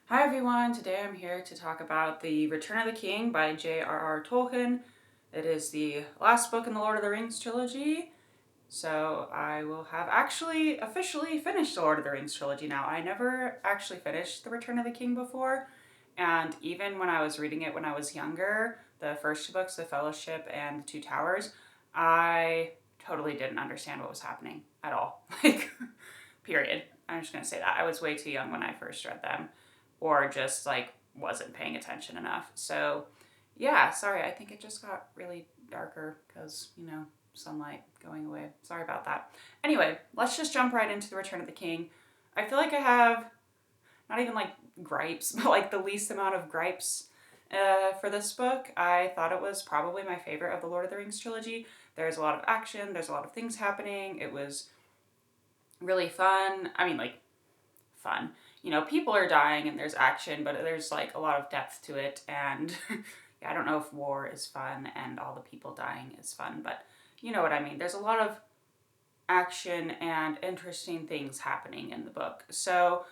Hi everyone, today I'm here to talk about The Return of the King by J.R.R. Tolkien. It is the last book in the Lord of the Rings trilogy, so I will have actually officially finished the Lord of the Rings trilogy now. I never actually finished The Return of the King before, and even when I was reading it when I was younger, the first two books, The Fellowship and The Two Towers, I totally didn't understand what was happening at all. Period. I'm just gonna say that. I was way too young when I first read them, or just wasn't paying attention enough. So, yeah, sorry. I think it just got really darker because, sunlight going away. Sorry about that. Anyway, let's just jump right into The Return of the King. I feel like I have not even gripes, but the least amount of gripes for this book. I thought it was probably my favorite of the Lord of the Rings trilogy. There's a lot of action, there's a lot of things happening. It was really fun. Fun. People are dying and there's action, but there's a lot of depth to it. And yeah, I don't know if war is fun and all the people dying is fun, but you know what I mean. There's a lot of action and interesting things happening in the book. So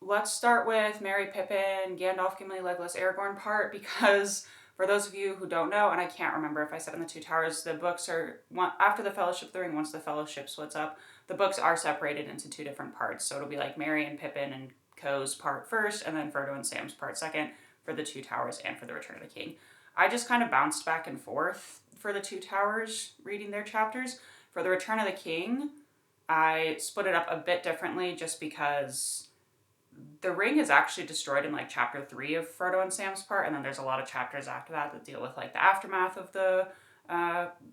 let's start with Merry Pippin, Gandalf, Gimli, Legolas, Aragorn part, because for those of you who don't know, and I can't remember if I said in the Two Towers, the books are, after the Fellowship of the Ring, once the Fellowship splits up, the books are separated into two different parts. So it'll be like Merry and Pippin and Co's part first, and then Frodo and Sam's part second for the Two Towers and for the Return of the King. I just kind of bounced back and forth for the Two Towers, reading their chapters. For the Return of the King, I split it up a bit differently just because the ring is actually destroyed in chapter 3 of Frodo and Sam's part, and then there's a lot of chapters after that deal with the aftermath of the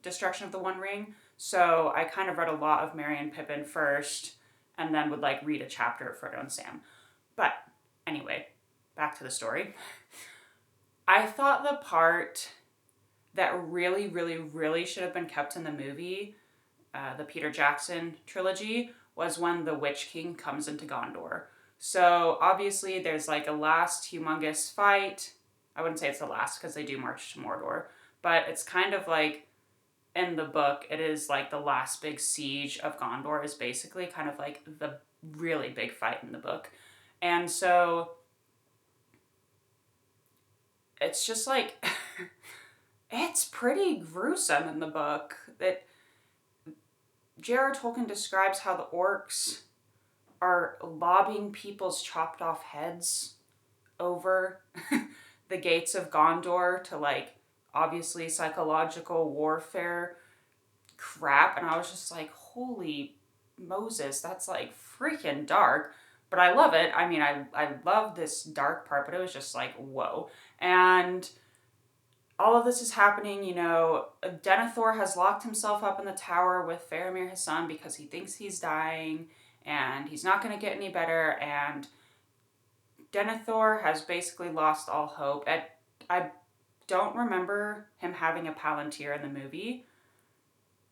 destruction of the One Ring. So I kind of read a lot of Merry and Pippin first, and then would read a chapter of Frodo and Sam. But anyway, back to the story. I thought the part that really, really, really should have been kept in the movie, the Peter Jackson trilogy, was when the Witch King comes into Gondor. So obviously there's a last humongous fight. I wouldn't say it's the last because they do march to Mordor, but it's kind of in the book, it is the last big siege of Gondor is basically kind of the really big fight in the book. And so it's just it's pretty gruesome in the book. That J.R.R. Tolkien describes how the orcs are lobbing people's chopped off heads over the gates of Gondor to obviously psychological warfare crap. And I was just holy Moses, that's freaking dark. But I love it. I mean, I love this dark part, but it was just whoa. And all of this is happening, Denethor has locked himself up in the tower with Faramir, his son, because he thinks he's dying and he's not going to get any better. And Denethor has basically lost all hope. I don't remember him having a Palantir in the movie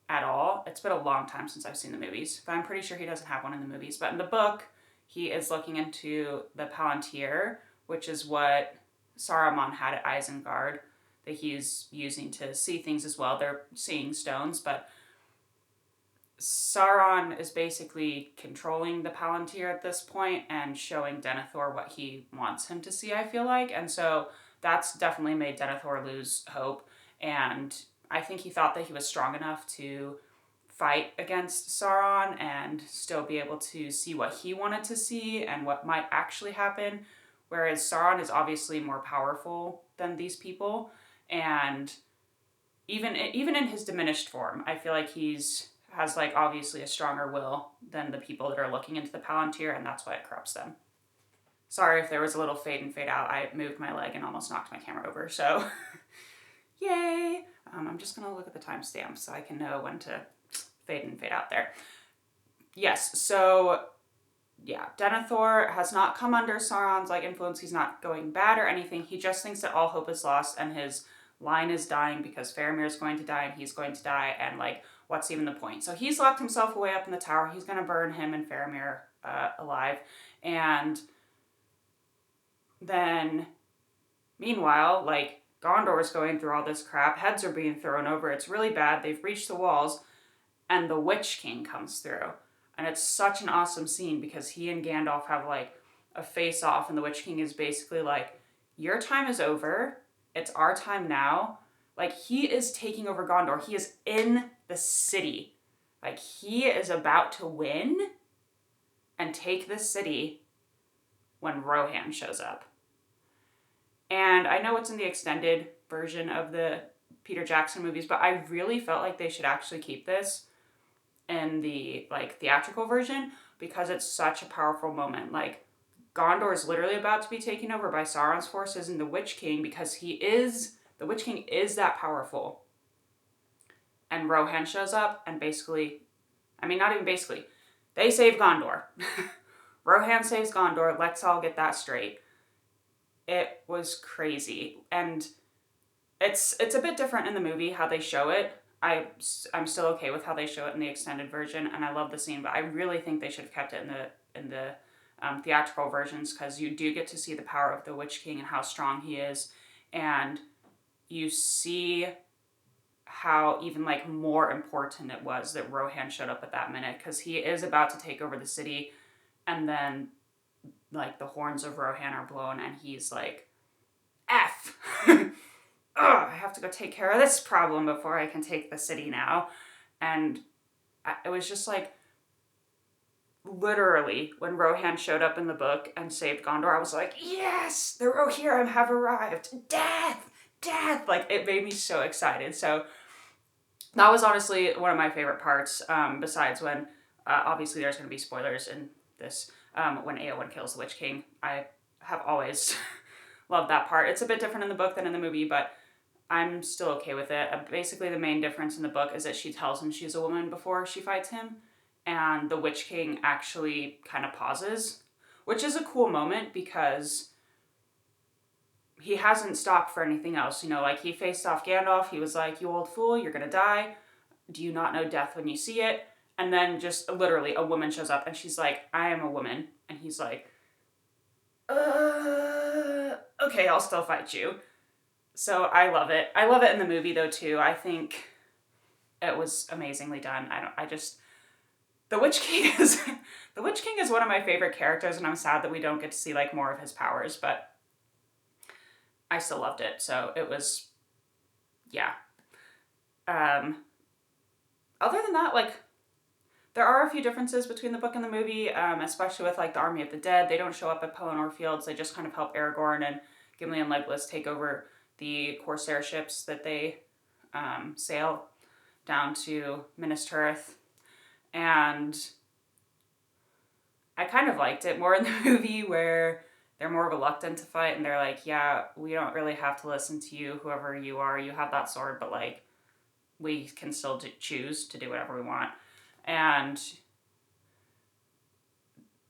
at all. It's been a long time since I've seen the movies, but I'm pretty sure he doesn't have one in the movies. But in the book, he is looking into the Palantir, which is what Saruman had at Isengard, that he's using to see things as well. They're seeing stones, but Sauron is basically controlling the Palantir at this point and showing Denethor what he wants him to see, I feel like. And so that's definitely made Denethor lose hope. And I think he thought that he was strong enough to fight against Sauron and still be able to see what he wanted to see and what might actually happen. Whereas Sauron is obviously more powerful than these people. And even in his diminished form, I feel like has obviously a stronger will than the people that are looking into the Palantir, and that's why it corrupts them. Sorry if there was a little fade and fade out. I moved my leg and almost knocked my camera over, so yay! I'm just going to look at the timestamp so I can know when to fade and fade out there. Yes, so yeah, Denethor has not come under Sauron's influence. He's not going bad or anything. He just thinks that all hope is lost and his line is dying because Faramir is going to die and he's going to die, and what's even the point? So he's locked himself away up in the tower. He's going to burn him and Faramir alive. And then, meanwhile, Gondor is going through all this crap. Heads are being thrown over. It's really bad. They've reached the walls. And the Witch King comes through. And it's such an awesome scene because he and Gandalf have a face-off, and the Witch King is basically like, your time is over. It's our time now. Like, he is taking over Gondor. He is in the city. Like, he is about to win and take the city when Rohan shows up. And I know it's in the extended version of the Peter Jackson movies, but I really felt like they should actually keep this in the, like, theatrical version, because it's such a powerful moment. Like, Gondor is literally about to be taken over by Sauron's forces and the Witch King, because the Witch King is that powerful. And Rohan shows up and basically, I mean, not even basically, they save Gondor. Rohan saves Gondor. Let's all get that straight. It was crazy. And it's a bit different in the movie how they show it. I'm still okay with how they show it in the extended version, and I love the scene, but I really think they should have kept it in the theatrical versions, because you do get to see the power of the Witch King and how strong he is, and you see how even like more important it was that Rohan showed up at that minute, because he is about to take over the city, and then like the horns of Rohan are blown, and he's like, F! Oh, I have to go take care of this problem before I can take the city now. And it was just like, literally, when Rohan showed up in the book and saved Gondor, I was like, yes, the Rohirrim have arrived. Death! Death! Like, it made me so excited. So that was honestly one of my favorite parts, besides when, obviously there's going to be spoilers in this, when Eowyn kills the Witch King. I have always loved that part. It's a bit different in the book than in the movie, but I'm still okay with it. Basically, the main difference in the book is that she tells him she's a woman before she fights him, and the Witch King actually kind of pauses, which is a cool moment because he hasn't stopped for anything else. You know, like, he faced off Gandalf. He was like, you old fool, you're gonna die. Do you not know death when you see it? And then just literally a woman shows up and she's like, I am a woman. And he's like, okay, I'll still fight you. So I love it. I love it in the movie though too. I think it was amazingly done. The Witch King is one of my favorite characters, and I'm sad that we don't get to see like more of his powers, but I still loved it. So it was, yeah. Other than that, like, there are a few differences between the book and the movie, especially with like the Army of the Dead. They don't show up at Pelennor Fields. They just kind of help Aragorn and Gimli and Legolas take over the Corsair ships that they sail down to Minas Tirith. And I kind of liked it more in the movie, where they're more reluctant to fight, and they're like, yeah, we don't really have to listen to you, whoever you are. You have that sword, but like, we can still choose to do whatever we want. And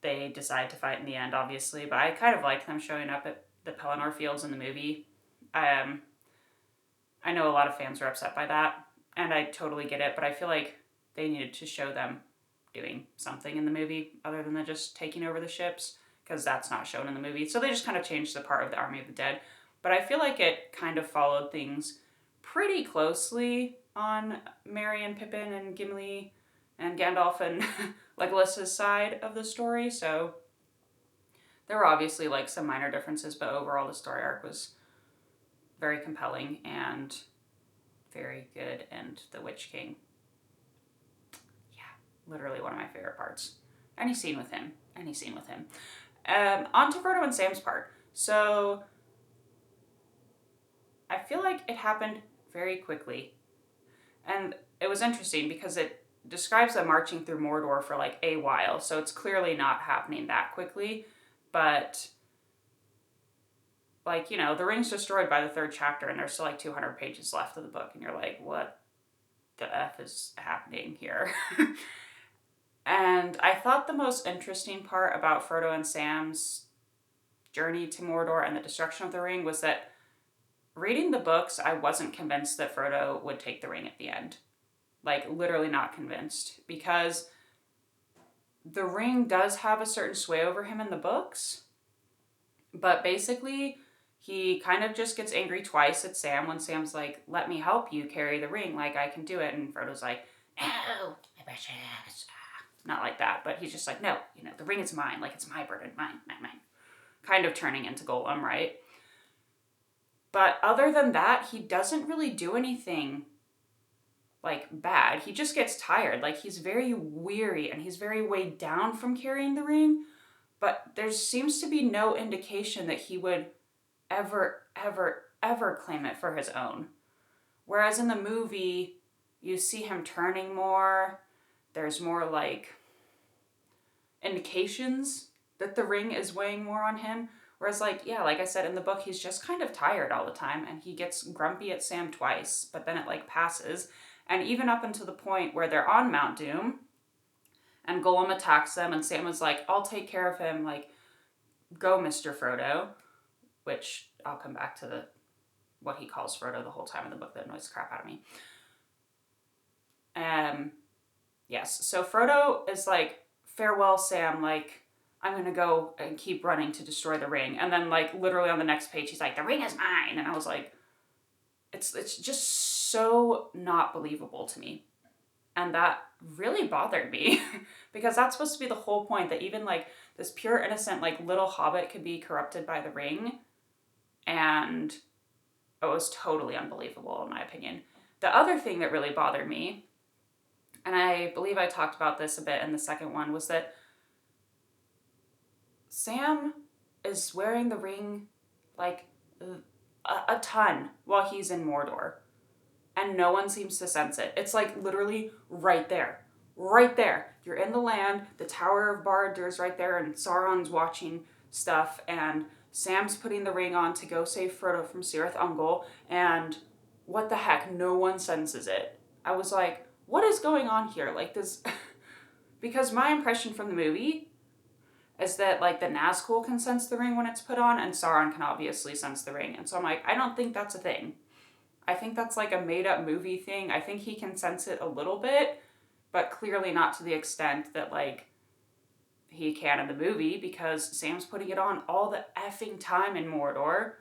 they decide to fight in the end, obviously, but I kind of liked them showing up at the Pelennor Fields in the movie. I know a lot of fans were upset by that, and I totally get it, but I feel like they needed to show them doing something in the movie other than just taking over the ships, because that's not shown in the movie. So they just kind of changed the part of the Army of the Dead. But I feel like it kind of followed things pretty closely on Merry and Pippin and Gimli and Gandalf and Legolas' side of the story. So there were obviously like some minor differences, but overall the story arc was very compelling and very good. And the Witch King, literally one of my favorite parts. Any scene with him. On to Frodo and Sam's part. So I feel like it happened very quickly. And it was interesting because it describes them marching through Mordor for like a while. So it's clearly not happening that quickly. But like, you know, the ring's destroyed by the third chapter and there's still like 200 pages left of the book. And you're like, what the F is happening here? And I thought the most interesting part about Frodo and Sam's journey to Mordor and the destruction of the ring was that reading the books, I wasn't convinced that Frodo would take the ring at the end. Like, literally not convinced. Because the ring does have a certain sway over him in the books. But basically, he kind of just gets angry twice at Sam when Sam's like, let me help you carry the ring. Like, I can do it. And Frodo's like, no, not like that, but he's just like, no, you know, the ring is mine. Like, it's my burden, mine. kind of turning into Golem, right? But other than that, he doesn't really do anything like bad. He just gets tired. Like, he's very weary and he's very weighed down from carrying the ring. But there seems to be no indication that he would ever claim it for his own. Whereas in the movie, you see him turning more. There's more like indications that the ring is weighing more on him. Whereas, like I said, in the book, he's just kind of tired all the time, and he gets grumpy at Sam twice, but then it like passes. And even up until the point where they're on Mount Doom, and Golem attacks them, and Sam is like, I'll take care of him, like, go, Mr. Frodo. Which, I'll come back to what he calls Frodo the whole time in the book that annoys the crap out of me. Yes, so Frodo is like, farewell, Sam, like, I'm gonna go and keep running to destroy the ring. And then, like, literally on the next page, he's like, the ring is mine. And I was like, it's just so not believable to me. And that really bothered me because that's supposed to be the whole point, that even like this pure innocent, like, little hobbit could be corrupted by the ring. And it was totally unbelievable in my opinion. The other thing that really bothered me, and I believe I talked about this a bit in the second one, was that Sam is wearing the ring like a ton while he's in Mordor. And no one seems to sense it. It's like literally right there. Right there. You're in the land, the Tower of Barad-dûr's right there, and Sauron's watching stuff, and Sam's putting the ring on to go save Frodo from Cirith Ungol, and what the heck, no one senses it. I was like, what is going on here? Like, this... Because my impression from the movie is that, like, the Nazgul can sense the ring when it's put on, and Sauron can obviously sense the ring. And so I'm like, I don't think that's a thing. I think that's like a made-up movie thing. I think he can sense it a little bit, but clearly not to the extent that, like, he can in the movie, because Sam's putting it on all the effing time in Mordor,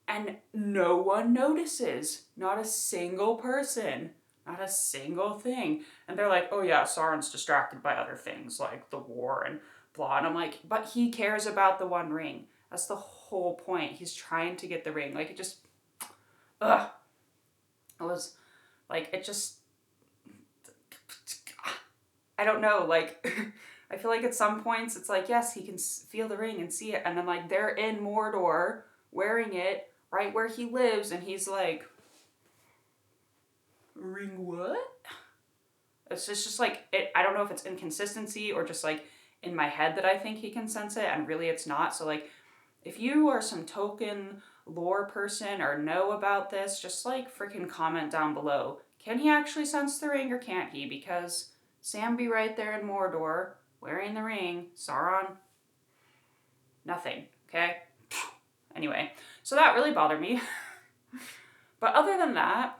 and no one notices. Not a single person. Not a single thing. And they're like, oh yeah, Sauron's distracted by other things, like the war and blah. And I'm like, but he cares about the One Ring. That's the whole point. He's trying to get the ring. Like, it just... Ugh. It was, like, it just, I don't know, like, I feel like at some points it's like, yes, he can feel the ring and see it, and then, like, they're in Mordor, wearing it, right where he lives, and he's like, ring what? It's just like, I don't know if it's inconsistency or just, like, in my head that I think he can sense it, and really it's not. So, like, if you are some token lore person or know about this, just, like, freaking comment down below. Can he actually sense the ring or can't he? Because Sam be right there in Mordor, wearing the ring, Sauron, nothing, okay? Anyway, so that really bothered me. But other than that,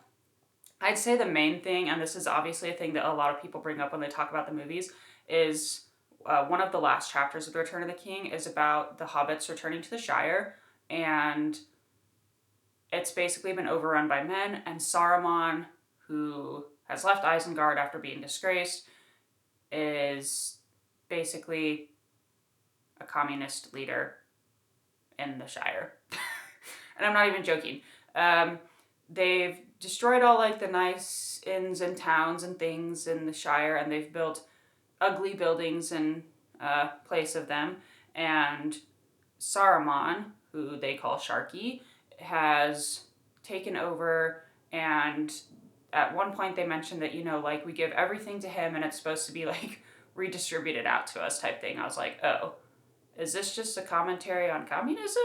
I'd say the main thing, and this is obviously a thing that a lot of people bring up when they talk about the movies, is one of the last chapters of The Return of the King is about the hobbits returning to the Shire, and it's basically been overrun by men, and Saruman, who has left Isengard after being disgraced, is basically a communist leader in the Shire. And I'm not even joking. They've destroyed all, like, the nice inns and towns and things in the Shire, and they've built ugly buildings in place of them. And Saruman, who they call Sharky, has taken over, and at one point they mentioned that, you know, like, we give everything to him and it's supposed to be, like, redistributed out to us type thing. I was like, oh, is this just a commentary on communism?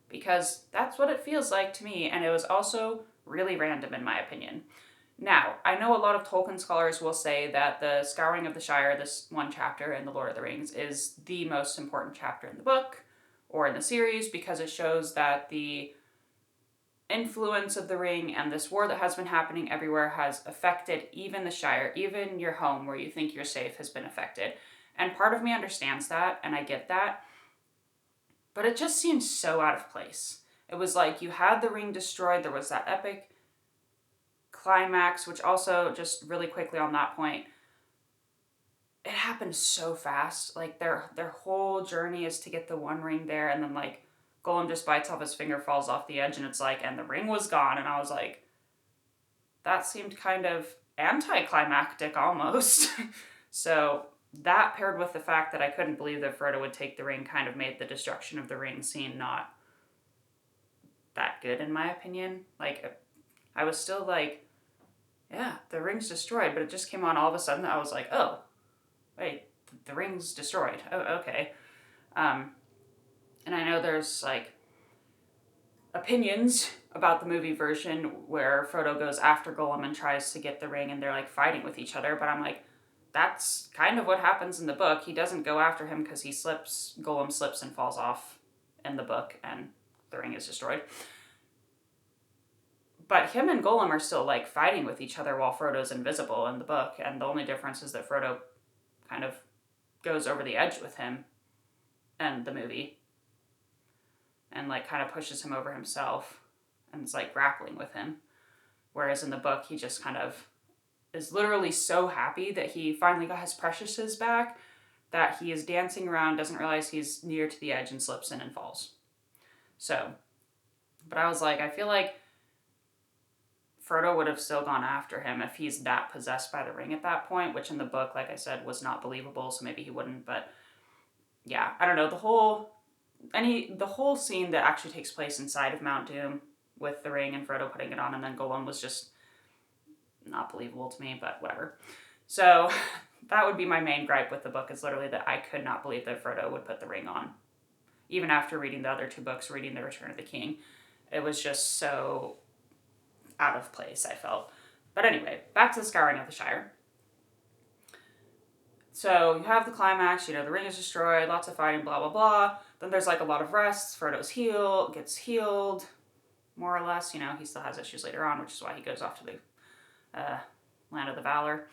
Because that's what it feels like to me, and it was also really random in my opinion. Now, I know a lot of Tolkien scholars will say that the Scouring of the Shire, this one chapter in The Lord of the Rings, is the most important chapter in the book, or in the series, because it shows that the influence of the ring and this war that has been happening everywhere has affected even the Shire, even your home where you think you're safe has been affected. And part of me understands that, and I get that, but it just seems so out of place. It was like you had the ring destroyed, there was that epic climax, which also, just really quickly on that point, it happened so fast. Like their whole journey is to get the One Ring there, and then like Gollum just bites off his finger, falls off the edge, and it's like, and the ring was gone. And I was like, that seemed kind of anticlimactic almost. So that, paired with the fact that I couldn't believe that Frodo would take the ring, kind of made the destruction of the ring scene not that good in my opinion. Like, I was still like, yeah, the ring's destroyed, but it just came on all of a sudden. I was like, oh, wait, the ring's destroyed. Oh, okay. And I know there's like opinions about the movie version where Frodo goes after Gollum and tries to get the ring, and they're like fighting with each other, but I'm like, that's kind of what happens in the book. He doesn't go after him because Gollum slips and falls off in the book, and the ring is destroyed. But him and Gollum are still like fighting with each other while Frodo's invisible in the book, and the only difference is that Frodo kind of goes over the edge with him in the movie and like kind of pushes him over himself and is like grappling with him. Whereas in the book, he just kind of is literally so happy that he finally got his preciouses back that he is dancing around, doesn't realize he's near to the edge, and slips in and falls. So, but I was like, I feel like Frodo would have still gone after him if he's that possessed by the ring at that point, which in the book, like I said, was not believable, so maybe he wouldn't. But yeah, I don't know, the whole scene that actually takes place inside of Mount Doom with the ring and Frodo putting it on and then Gollum was just not believable to me, but whatever. So that would be my main gripe with the book, is literally that I could not believe that Frodo would put the ring on. Even after reading the other two books, reading The Return of the King, it was just so out of place, I felt. But anyway, back to the Scouring of the Shire. So you have the climax, the ring is destroyed, lots of fighting, blah, blah, blah. Then there's like a lot of rest. Frodo's gets healed, more or less. He still has issues later on, which is why he goes off to the Land of the Valor.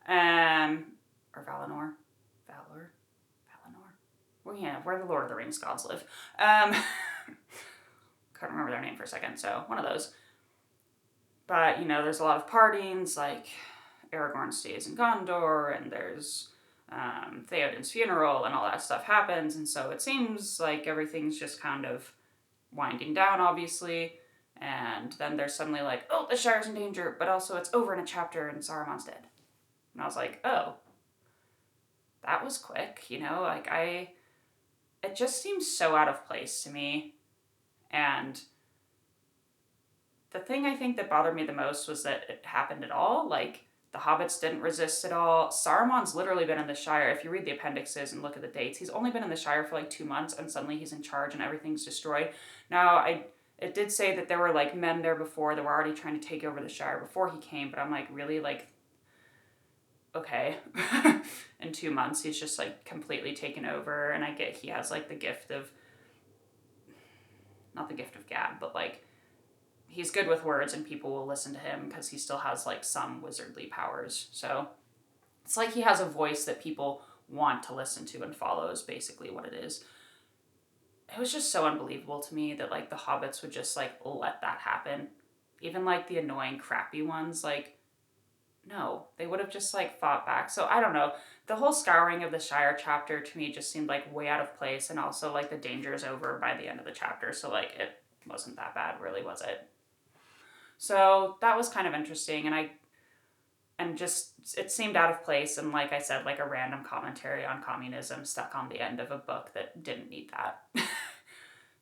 Or Valinor. Well, yeah, where the Lord of the Rings gods live. Couldn't remember their name for a second, so one of those. But, there's a lot of partings, like Aragorn stays in Gondor, and there's Theoden's funeral, and all that stuff happens, and so it seems like everything's just kind of winding down, obviously, and then there's suddenly like, oh, the Shire's in danger, but also it's over in a chapter and Saruman's dead. And I was like, oh, that was quick, it just seems so out of place to me. And the thing I think that bothered me the most was that it happened at all. Like, the hobbits didn't resist at all. Saruman's literally been in the Shire. If you read the appendixes and look at the dates, he's only been in the Shire for like 2 months, and suddenly he's in charge and everything's destroyed. Now, it did say that there were like men there before that were already trying to take over the Shire before he came, but I'm like, really? Like, okay. In 2 months, he's just like completely taken over, and I get he has like the gift of, not the gift of gab, but like, he's good with words and people will listen to him because he still has like some wizardly powers. So it's like he has a voice that people want to listen to and follow, is basically what it is. It was just so unbelievable to me that like the hobbits would just like let that happen. Even like the annoying crappy ones, like, no, they would have just like fought back. So I don't know. The whole Scouring of the Shire chapter to me just seemed like way out of place, and also like the danger is over by the end of the chapter. So like it wasn't that bad, really, was it? So that was kind of interesting, and it seemed out of place, and like I said, like a random commentary on communism stuck on the end of a book that didn't need that.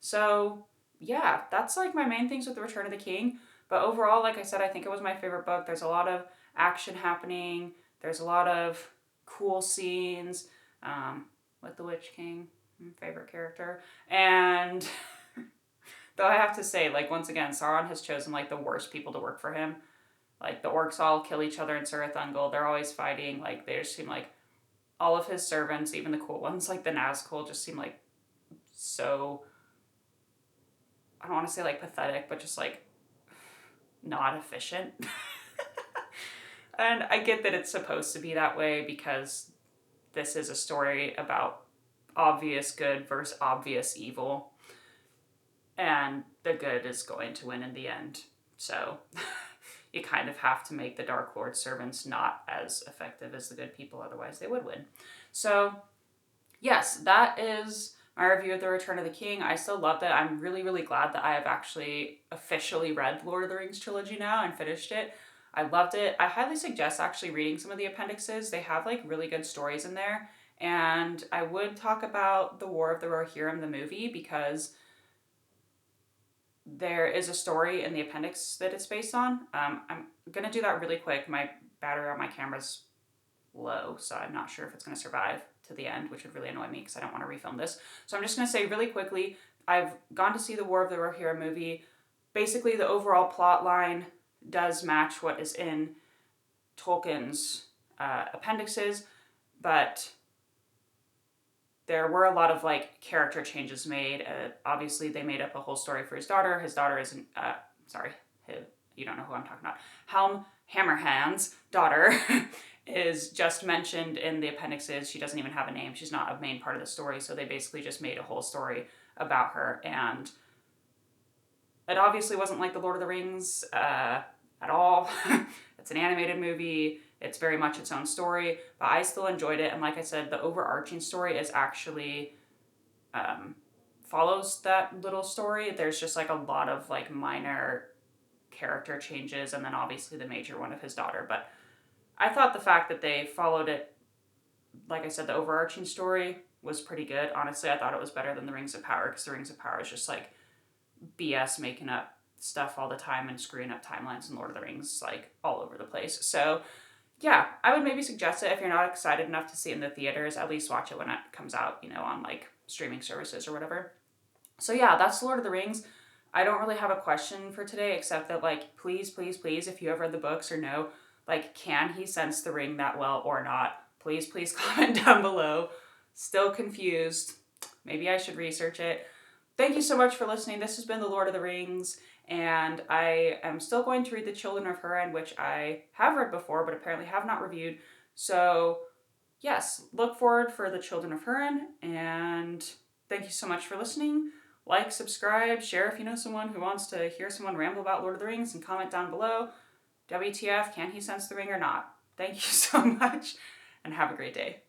So yeah, that's like my main things with The Return of the King. But overall, like I said, I think it was my favorite book. There's a lot of action happening. There's a lot of cool scenes with the Witch King, favorite character. And though I have to say, like, once again, Sauron has chosen like the worst people to work for him. Like, the orcs all kill each other in Cirith Ungol. They're always fighting. Like, they just seem like all of his servants, even the cool ones, like the Nazgul, just seem like so, I don't want to say like pathetic, but just like not efficient. And I get that it's supposed to be that way because this is a story about obvious good versus obvious evil. And the good is going to win in the end. So, you kind of have to make the Dark Lord's servants not as effective as the good people, otherwise they would win. So, yes, that is my review of The Return of the King. I still loved it. I'm really, really glad that I have actually officially read the Lord of the Rings trilogy now and finished it. I loved it. I highly suggest actually reading some of the appendixes. They have like really good stories in there. And I would talk about The War of the Rohirrim, the movie, because there is a story in the appendix that it's based on. I'm going to do that really quick. My battery on my camera's low, so I'm not sure if it's going to survive to the end, which would really annoy me because I don't want to refilm this. So I'm just going to say really quickly, I've gone to see the War of the Rohirrim movie. Basically, the overall plot line does match what is in Tolkien's appendixes, but there were a lot of like character changes made. Obviously, they made up a whole story for his daughter. His daughter isn't, you don't know who I'm talking about. Helm Hammerhand's daughter is just mentioned in the appendixes. She doesn't even have a name. She's not a main part of the story. So they basically just made a whole story about her. And it obviously wasn't like The Lord of the Rings at all. It's an animated movie. It's very much its own story, but I still enjoyed it. And like I said, the overarching story is actually follows that little story. There's just like a lot of like minor character changes, and then obviously the major one of his daughter. But I thought the fact that they followed it, like I said, the overarching story was pretty good. Honestly, I thought it was better than The Rings of Power, because The Rings of Power is just like BS, making up stuff all the time and screwing up timelines, and Lord of the Rings like all over the place. So yeah, I would maybe suggest it if you're not excited enough to see it in the theaters. At least watch it when it comes out, on like streaming services or whatever. So yeah, that's Lord of the Rings. I don't really have a question for today, except that like, please, please, please, if you have read the books or know, like, can he sense the ring that well or not? Please, please comment down below. Still confused. Maybe I should research it. Thank you so much for listening. This has been The Lord of the Rings, and I am still going to read The Children of Hurin, which I have read before, but apparently have not reviewed. So yes, look forward for The Children of Hurin, and thank you so much for listening. Like, subscribe, share if you know someone who wants to hear someone ramble about Lord of the Rings, and comment down below. WTF, can he sense the ring or not? Thank you so much, and have a great day.